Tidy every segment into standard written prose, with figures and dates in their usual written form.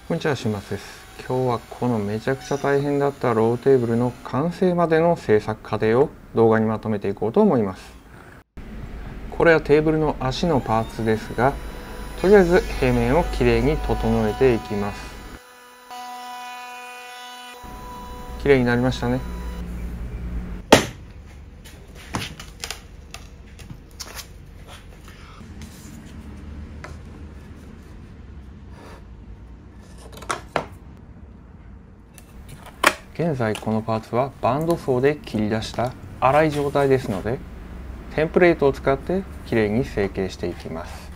こんにちは、しますです。今日はこのめちゃくちゃ大変だったローテーブルの完成までの制作過程を動画にまとめていこうと思います。これはテーブルの足のパーツですが、とりあえず平面をきれいに整えていきます。きれいになりましたね。現在このパーツはバンドソーで切り出した粗い状態ですので、テンプレートを使ってきれいに成形していきます。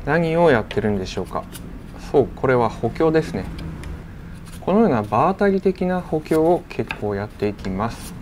何をやってるんでしょうか。そう、これは補強ですね。このような場当たり的な補強を結構やっていきます。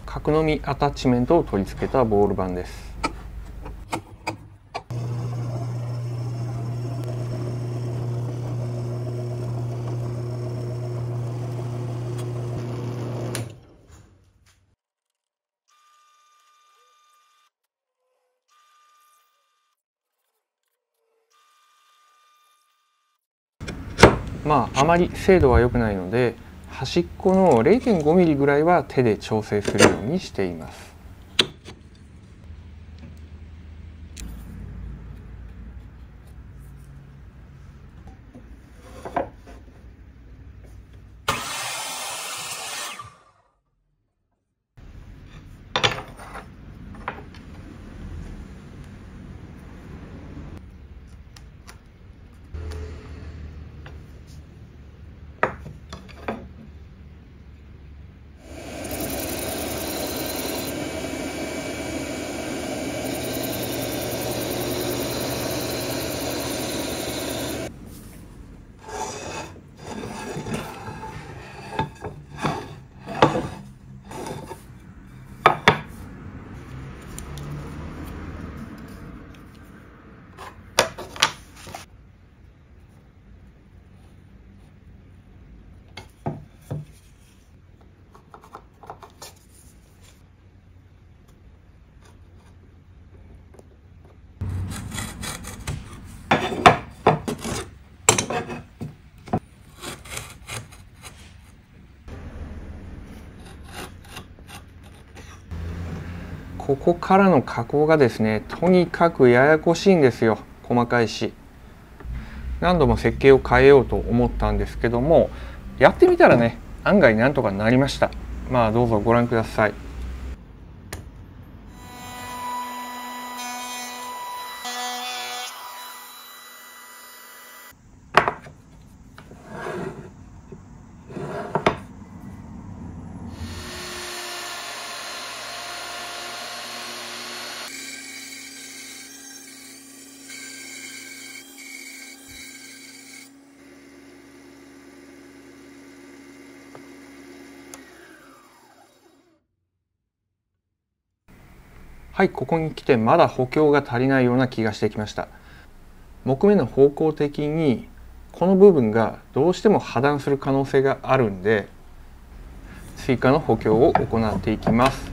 角のみアタッチメントを取り付けたボール板です。あまり精度は良くないので、端っこの 0.5 ミリぐらいは手で調整するようにしています。ここからの加工がですね、とにかくややこしいんですよ。細かいし。何度も設計を変えようと思ったんですけども、やってみたらね、案外なんとかなりました。どうぞご覧ください。はい、ここに来てまだ補強が足りないような気がしてきました。木目の方向的にこの部分がどうしても破断する可能性があるんで、追加の補強を行っていきます。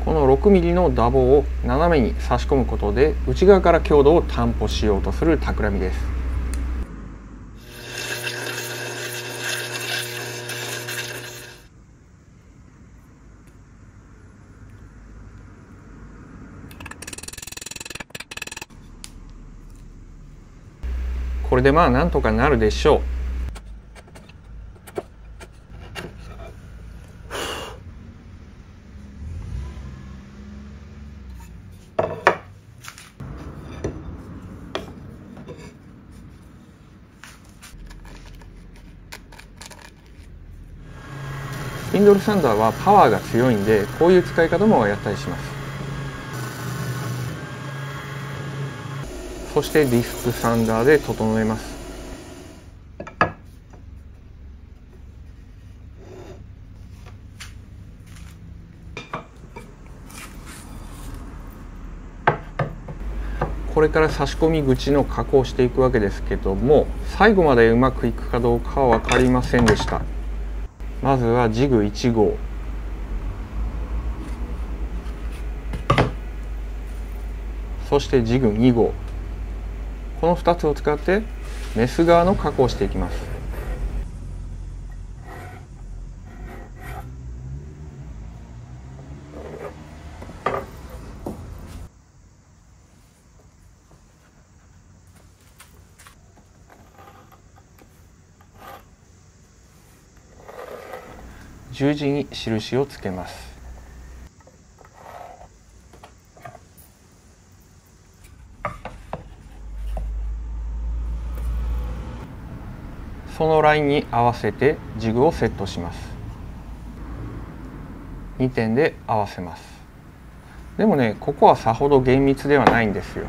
この 6mm のダボを斜めに差し込むことで内側から強度を担保しようとする企みです。これでまあなんとかなるでしょう。スピンドルサンダーはパワーが強いんで、こういう使い方もやったりします。そしてディスクサンダーで整えます。これから差し込み口の加工をしていくわけですけども、最後までうまくいくかどうかは分かりませんでした。まずはジグ1号、そしてジグ2号、この2つを使ってメス側の加工をしていきます。十字に印をつけます。そのラインに合わせてジグをセットします。2点で合わせます。でもね、ここはさほど厳密ではないんですよ。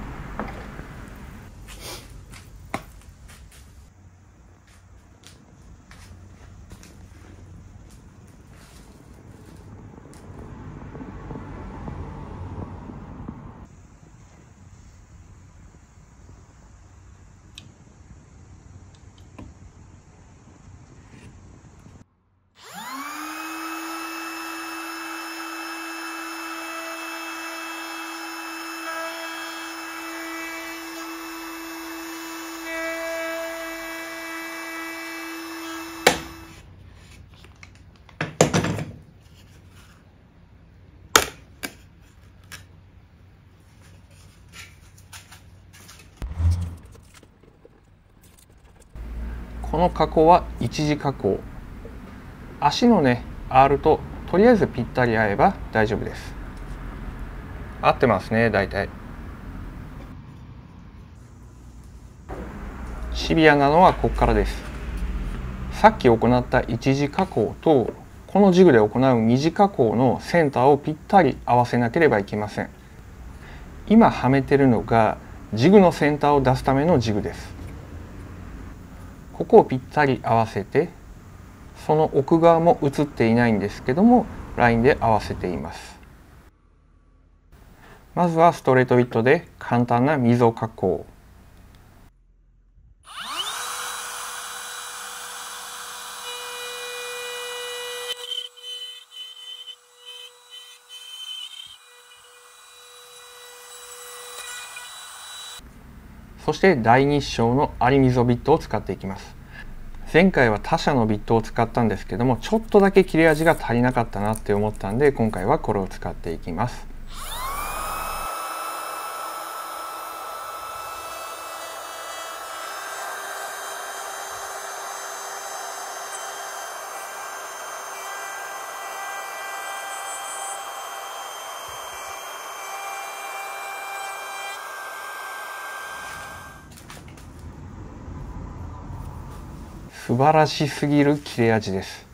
この加工は一次加工。足のね R ととりあえずぴったり合えば大丈夫です。合ってますね、大体。シビアなのはここからです。さっき行った一次加工とこのジグで行う二次加工のセンターをぴったり合わせなければいけません。今はめてるのがジグのセンターを出すためのジグです。ここをぴったり合わせて、その奥側も映っていないんですけどもラインで合わせています。まずはストレートウィットで簡単な溝加工。そして第2章のアリ溝ビットを使っていきます。前回は他社のビットを使ったんですけども、ちょっとだけ切れ味が足りなかったなって思ったんで、今回はこれを使っていきます。素晴らしすぎる切れ味です。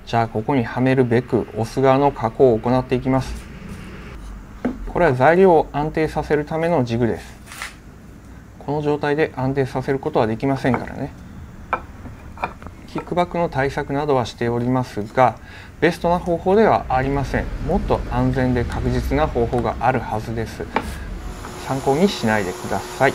じゃあここにはめるべく押す側の加工を行っていきます。これは材料を安定させるためのジグです。この状態で安定させることはできませんからね。キックバックの対策などはしておりますが、ベストな方法ではありません。もっと安全で確実な方法があるはずです。参考にしないでください。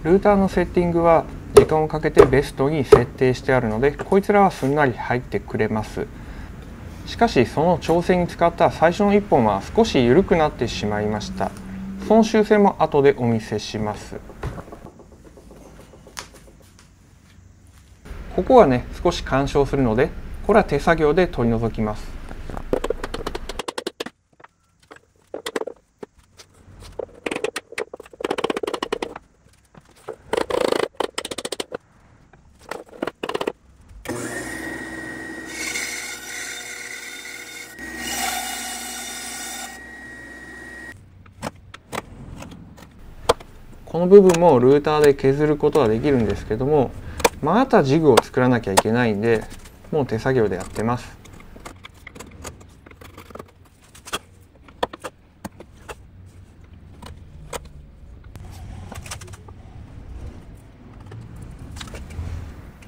ルーターのセッティングは時間をかけてベストに設定してあるので、こいつらはすんなり入ってくれます。しかしその調整に使った最初の1本は少し緩くなってしまいました。その修正も後でお見せします。ここはね少し干渉するので、これは手作業で取り除きます。この部分もルーターで削ることはできるんですけども、またジグを作らなきゃいけないんで、もう手作業でやってます。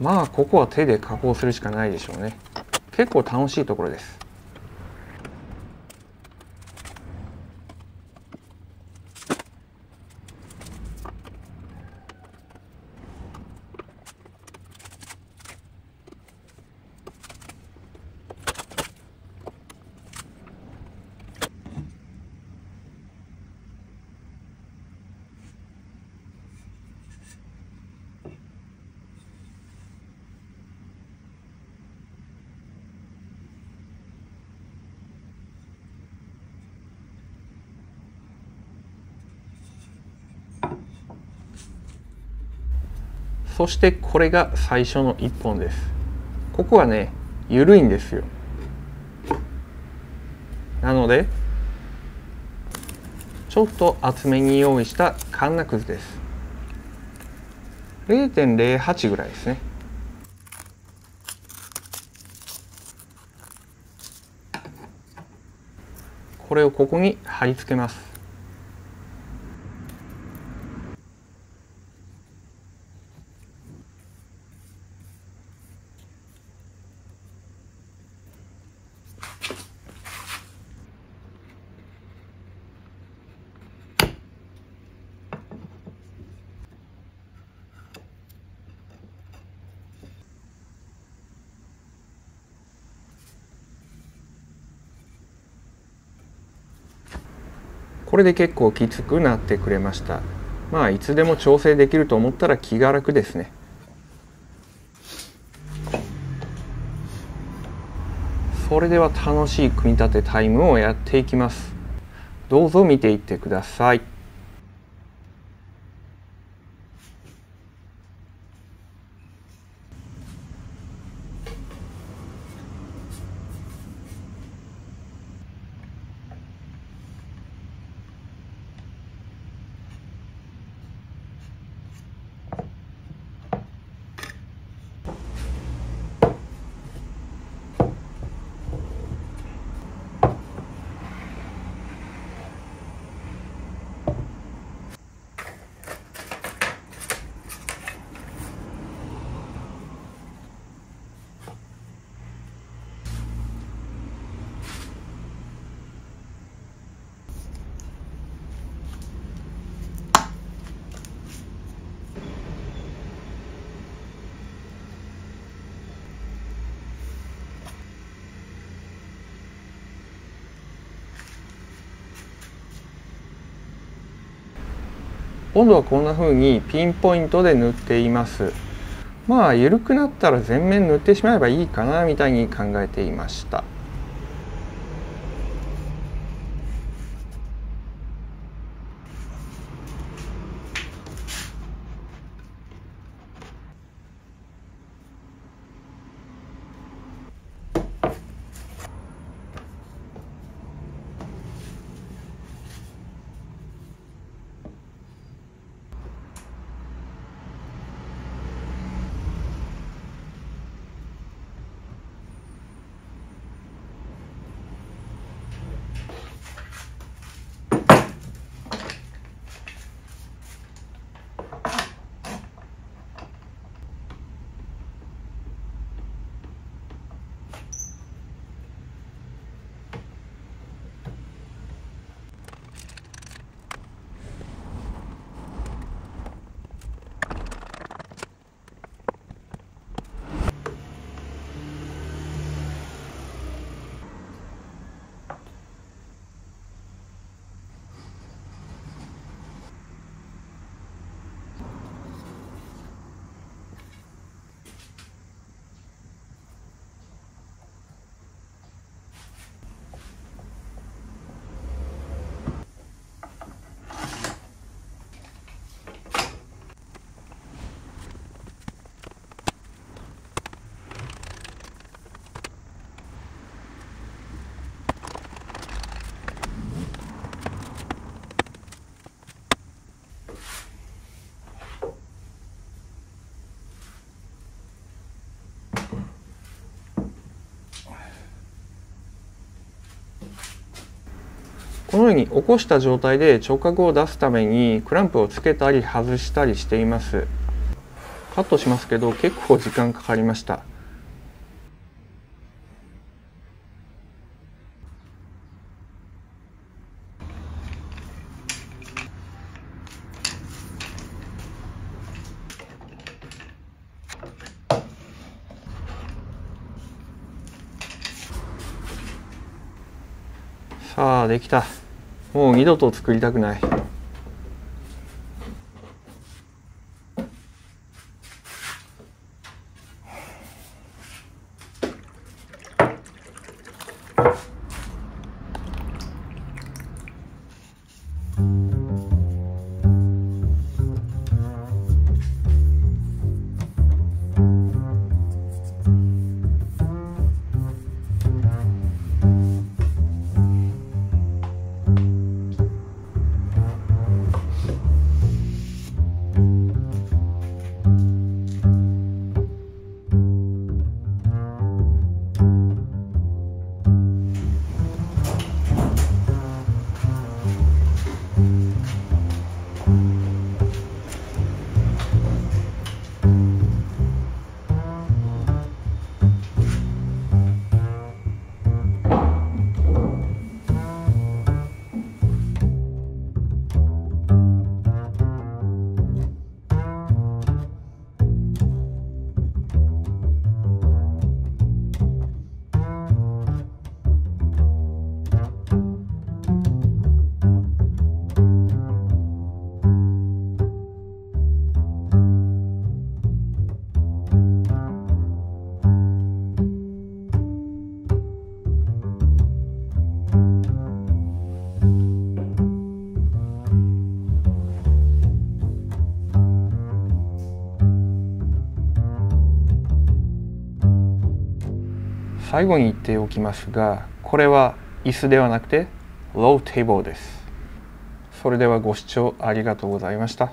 まあここは手で加工するしかないでしょうね。結構楽しいところです。そしてこれが最初の1本です。ここはね緩いんですよ。なのでちょっと厚めに用意したカンナくずです。 0.08 ぐらいですね。これをここに貼り付けます。これで結構きつくなってくれました。まあいつでも調整できると思ったら気が楽ですね。それでは楽しい組み立てタイムをやっていきます。どうぞ見ていってください。温度はこんな風にピンポイントで塗っています。まあ緩くなったら全面塗ってしまえばいいかなみたいに考えていました。このように起こした状態で直角を出すためにクランプをつけたり外したりしています。カットしますけど結構時間かかりました。さあできた。もう二度と作りたくない。最後に言っておきますが、これは椅子ではなくてローテーブルです。それではご視聴ありがとうございました。